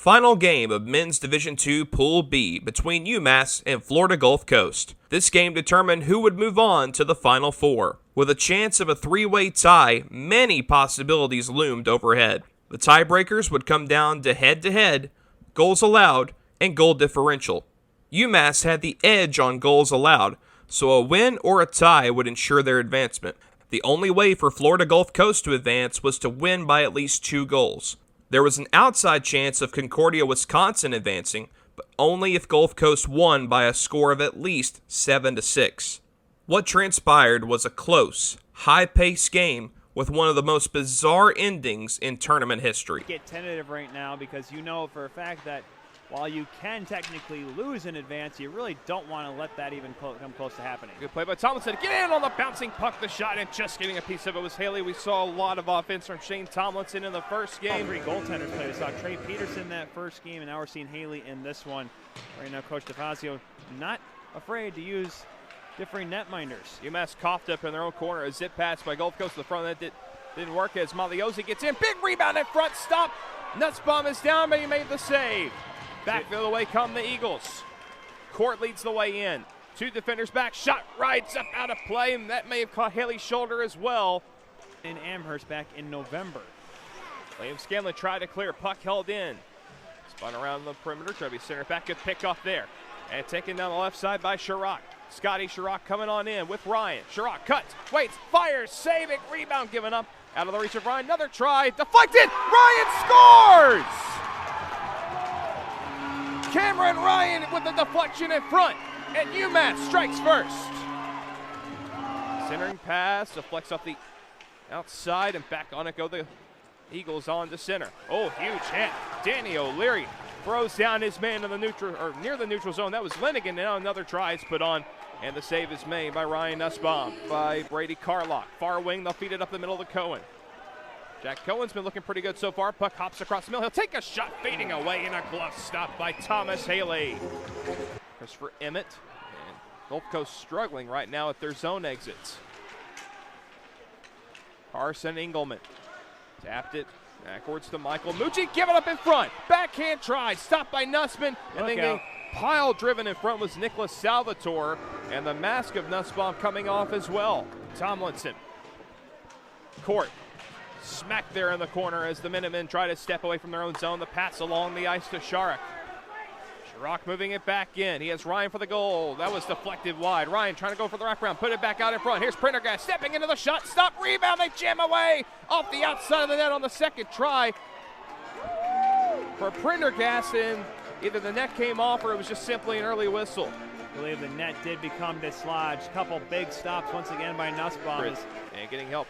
Final game of Men's Division II Pool B between UMass and Florida Gulf Coast. This game determined who would move on to the Final Four. With a chance of a three-way tie, many possibilities loomed overhead. The tiebreakers would come down to head-to-head, goals allowed, and goal differential. UMass had the edge on goals allowed, so a win or a tie would ensure their advancement. The only way for Florida Gulf Coast to advance was to win by at least 2 goals. There was an outside chance of Concordia, Wisconsin advancing, but only if Gulf Coast won by a score of at least 7-6. What transpired was a close, high-paced game with one of the most bizarre endings in tournament history. Get tentative right now because you know for a fact that while you can technically lose in advance, you really don't want to let that even come close to happening. Good play by Tomlinson. Get in on the bouncing puck, the shot, and just getting a piece of it was Haley. We saw a lot of offense from Shane Tomlinson in the first game. 3 goaltenders played. We saw Trey Peterson that first game, and now we're seeing Haley in this one. Right now, Coach DeFazio not afraid to use differing netminders. UMass coughed up in their own corner. A zip pass by Gulf Coast to the front. That didn't work as Magliozzi gets in. Big rebound in front. Stop. Nussbaum is down, but he made the save. Back the other way come the Eagles. Court leads the way in. 2 defenders back. Shot rides up out of play, and that may have caught Haley's shoulder as well. In Amherst back in November. William Scanlon tried to clear. Puck held in. Spun around the perimeter. Tried to be center back. Good pick off there. And taken down the left side by Chirac. Scotty Chirac coming on in with Ryan. Chirac cuts, waits, fires, saving, rebound given up. Out of the reach of Ryan. Another try. Deflected. Ryan scores! Cameron Ryan with the deflection in front, and UMass strikes first. Centering pass, deflects off the outside, and back on it go the Eagles on to center. Oh, huge hit. Danny O'Leary throws down his man in the neutral, or near the neutral zone. That was Linigan. Now another try is put on, and the save is made by Ryan Nussbaum. By Brady Carlock. Far wing, they'll feed it up the middle to Cohen. Jack Cohen's been looking pretty good so far. Puck hops across the middle. He'll take a shot, fading away, and a glove stop by Thomas Haley. Christopher Emmett and Gulf Coast struggling right now at their zone exits. Carson Engelman tapped it backwards to Michael Mucci. Give it up in front. Backhand try, stopped by Nussman, and then getting pile driven in front was Nicholas Salvatore, and the mask of Nussbaum coming off as well. Tomlinson. Court. Smack there in the corner as the Minutemen try to step away from their own zone. The pass along the ice to Chirac. Chirac moving it back in. He has Ryan for the goal. That was deflected wide. Ryan trying to go for the wraparound. Put it back out in front. Here's Prendergast stepping into the shot. Stop, rebound. They jam away off the outside of the net on the second try for Prendergast, and either the net came off or it was just simply an early whistle. I believe the net did become dislodged. Couple big stops once again by Nussbaum. And getting help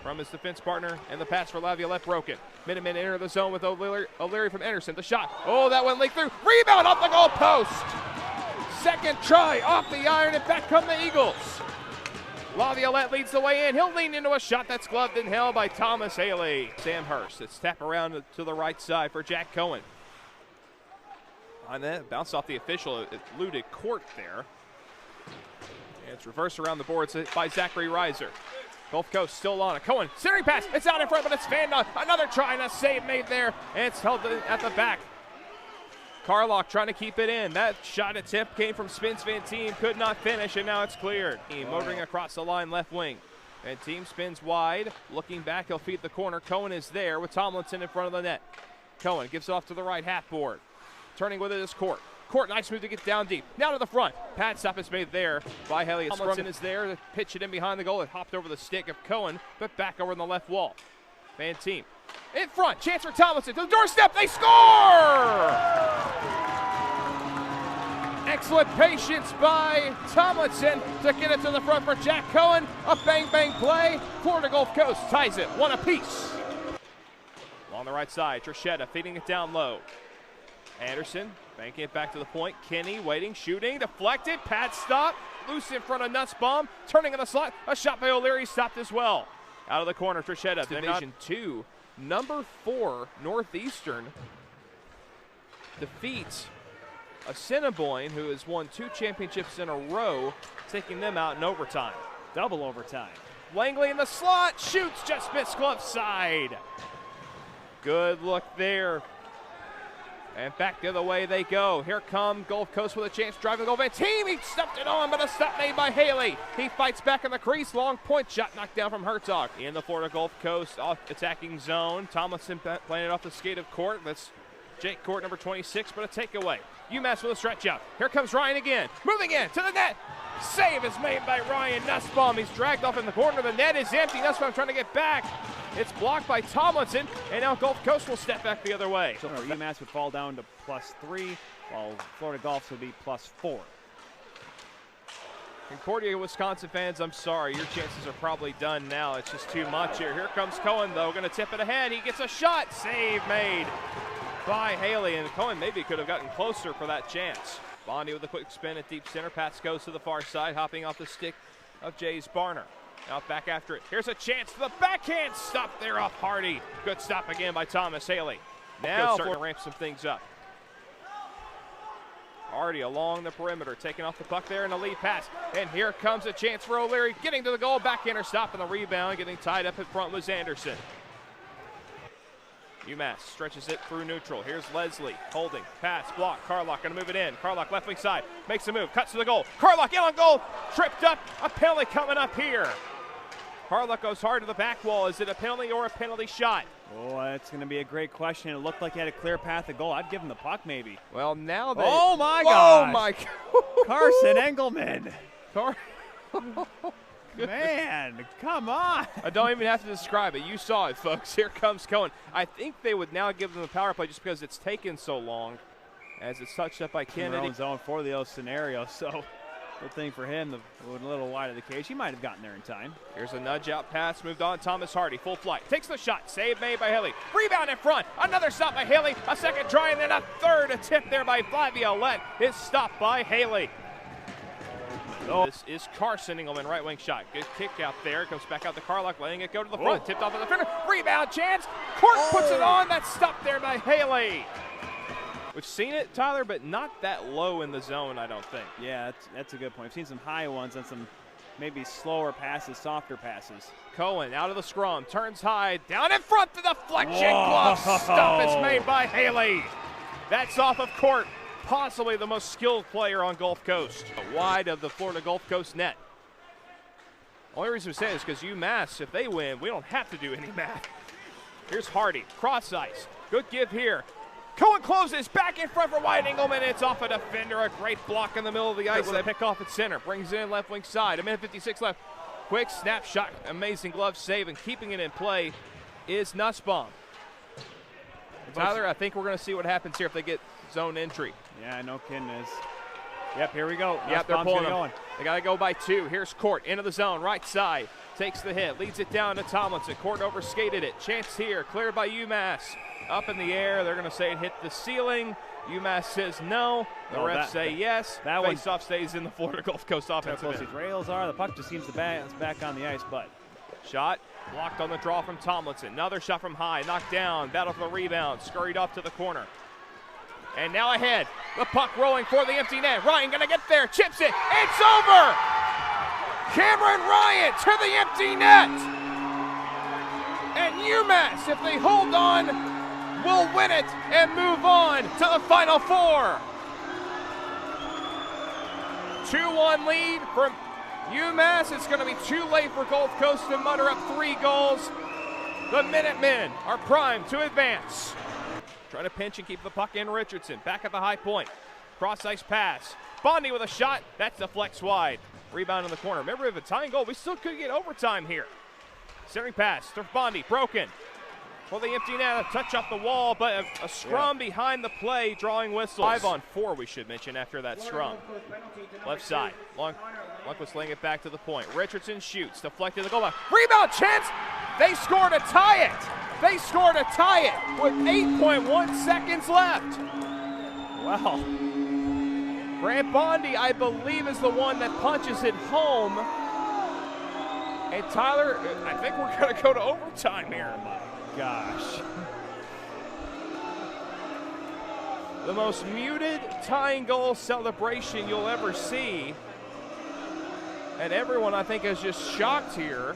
from his defense partner, and the pass for Laviolette broken. Minutemen enter the zone with O'Leary from Anderson. The shot. Oh, that one leaked through. Rebound off the goal post. Second try off the iron, and back come the Eagles. Laviolette leads the way in. He'll lean into a shot that's gloved and held by Thomas Haley. Sam Hurst. It's tap around to the right side for Jack Cohen. On that, bounced off the official. It eluded Court there. And it's reversed around the boards by Zachary Reiser. Gulf Coast still on it. Cohen, centering pass. It's out in front, but it's fanned on. Another try and a save made there, and it's held at the back. Carlock trying to keep it in. That shot attempt came from Spence Van Teen, could not finish, and now it's cleared. Motoring across the line, left wing. And team spins wide. Looking back, he'll feed the corner. Cohen is there with Tomlinson in front of the net. Cohen gives off to the right half board. Turning with it is Court. Court, nice move to get down deep. Now to the front. Pad stop is made there by Haley. Tomlinson is there to pitch it in behind the goal. It hopped over the stick of Cohen, but back over on the left wall. Van Team in front. Chance for Tomlinson to the doorstep. They score! Excellent patience by Tomlinson to get it to the front for Jack Cohen. A bang-bang play. Florida Gulf Coast ties it 1 apiece. Along the right side, Trishetta feeding it down low. Anderson banking it back to the point. Kinney waiting, shooting, deflected, pad stop, loose in front of Nussbaum, turning in the slot. A shot by O'Leary stopped as well. Out of the corner, Trishetta. Division 2, number 4 Northeastern defeats Assiniboine, who has won 2 championships in a row, taking them out in overtime. Double overtime. Langley in the slot, shoots, just missed glove side. Good look there And back the other way they go. Here come Gulf Coast with a chance, driving the goal. Van Team, he stuffed it on, but a stop made by Haley. He fights back in the crease. Long point shot knocked down from Herzog. In the Florida Gulf Coast attacking zone. Tomlinson playing it off the skate of Court. That's Jake Court, number 26, but a takeaway. UMass with a stretch out. Here comes Ryan again. Moving in to the net. Save is made by Ryan Nussbaum. He's dragged off in the corner. The net is empty. Nussbaum trying to get back. It's blocked by Tomlinson, and now Gulf Coast will step back the other way. So UMass would fall down to +3, while Florida Gulfs would be +4. Concordia, Wisconsin fans, I'm sorry. Your chances are probably done now. It's just too much here. Here comes Cohen, though. Going to tip it ahead. He gets a shot. Save made by Haley, and Cohen maybe could have gotten closer for that chance. Bondi with a quick spin at deep center. Pats goes to the far side, hopping off the stick of Jays Barner. Now back after it. Here's a chance for the backhand stop there off Hardy. Good stop again by Thomas Haley. Now starting to ramp some things up. Hardy along the perimeter, taking off the puck there in the lead pass. And here comes a chance for O'Leary, getting to the goal. Backhander stopping the rebound, getting tied up in front was Anderson. UMass stretches it through neutral. Here's Leslie holding, pass, block. Carlock gonna move it in. Carlock left wing side, makes a move, cuts to the goal. Carlock in on goal, tripped up. A penalty coming up here. Carlock goes hard to the back wall. Is it a penalty or a penalty shot? Oh, that's going to be a great question. It looked like he had a clear path to goal. I'd give him the puck maybe. Well, now they... Oh, my God. Oh, my God. Carson Engelman. Man, come on. I don't even have to describe it. You saw it, folks. Here comes Cohen. I think they would now give them the power play just because it's taken so long as it's touched up by Kennedy. Zone for the old scenario, so good thing for him, a little wide of the cage. He might have gotten there in time. Here's a nudge out pass, moved on. Thomas Hardy, full flight, takes the shot, save made by Haley. Rebound in front, another stop by Haley, a second try, and then a third attempt there by Laviolette. It's stopped by Haley. This is Carson Engelman, right wing shot. Good kick out there, comes back out to Carlock, letting it go to the front, tipped off the defender. Rebound chance, Court puts it on, that's stopped there by Haley. We've seen it, Tyler, but not that low in the zone, I don't think. Yeah, that's a good point. We've seen some high ones and some maybe slower passes, softer passes. Cohen out of the scrum, turns high, down in front to the deflection. Glove stop is made by Haley. That's off of Court, possibly the most skilled player on Gulf Coast. Wide of the Florida Gulf Coast net. Only reason we say this is because UMass, if they win, we don't have to do any math. Here's Hardy, cross ice, good give here. Cohen closes, back in front for Wyatt Engelman. It's off a defender, a great block in the middle of the ice. They pick off at center, brings it in left wing side. 1:56 left. Quick snapshot, amazing glove save, and keeping it in play is Nussbaum. Tyler, I think we're going to see what happens here if they get zone entry. Yeah, no kidding. Yep, here we go. Yep, they're pulling them. They got to go by 2. Here's Court into the zone, right side. Takes the hit, leads it down to Tomlinson. Court overskated it. Chance here, cleared by UMass. Up in the air, they're going to say it hit the ceiling. UMass says no. The refs say yes. That face-off stays in the Florida Gulf Coast offensive end. These rails are. The puck just seems to bounce back on the ice, but shot blocked on the draw from Tomlinson. Another shot from high, knocked down. Battle for the rebound, scurried off to the corner. And now ahead, the puck rolling for the empty net. Ryan going to get there, chips it. It's over. Cameron Ryan to the empty net. And UMass, if they hold on, will win it and move on to the Final Four. 2-1 lead from UMass. It's going to be too late for Gulf Coast to mutter up 3 goals. The Minutemen are primed to advance. Trying to pinch and keep the puck in. Richardson back at the high point. Cross ice pass. Bondi with a shot. That's the flex wide. Rebound in the corner. Remember, if a tying goal, we still could get overtime here. Centering pass to Bondi. Broken. For the empty net, a touch off the wall, but a scrum behind the play, drawing whistles. 5-on-4, we should mention, after that scrum. Left side, Lundqvist laying it back to the point. Richardson shoots, deflected the goal line. Rebound chance! They scored to tie it! They scored to tie it with 8.1 seconds left. Wow. Grant Bondi, I believe, is the one that punches it home. And Tyler, I think we're going to go to overtime here. Gosh. The most muted tying goal celebration you'll ever see. And everyone, I think, is just shocked here.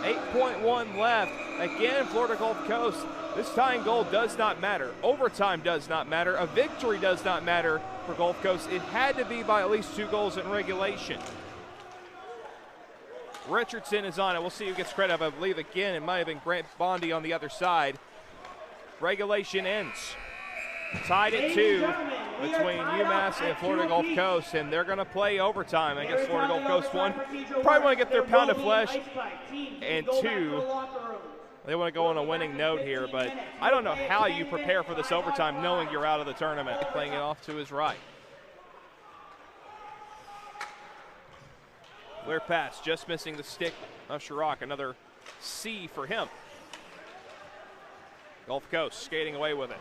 8.1 left. Again, Florida Gulf Coast This tying goal does not matter. Overtime does not matter. A victory does not matter for Gulf Coast. It had to be by at least 2 goals in regulation. Richardson is on it. We'll see who gets credit. I believe again it might have been Grant Bondi on the other side. Regulation ends. Tied at 2 between UMass and Florida Gulf Coast, and they're going to play overtime. I guess Florida Gulf Coast, 1, probably want to get their pound of flesh, and 2, they want to go on a winning note here, but I don't know how you prepare for this overtime knowing you're out of the tournament. Playing it off to his right. Clear pass, just missing the stick of Chirac. Another C for him. Gulf Coast skating away with it.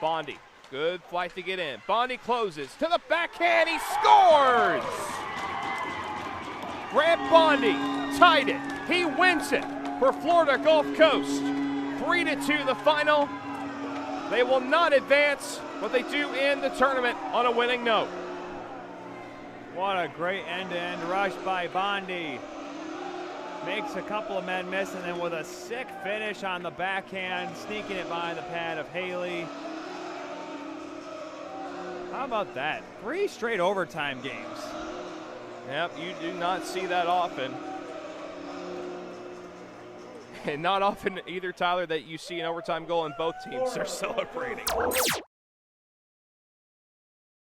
Bondi, good flight to get in. Bondi closes to the backhand, he scores! Grant Bondi tied it, he wins it for Florida Gulf Coast. 3-2 the final. They will not advance, but they do end the tournament on a winning note. What a great end-to-end rush by Bondi. Makes a couple of men miss, and then with a sick finish on the backhand, sneaking it by the pad of Haley. How about that? 3 straight overtime games. Yep, you do not see that often. And not often either, Tyler, that you see an overtime goal and both teams are celebrating.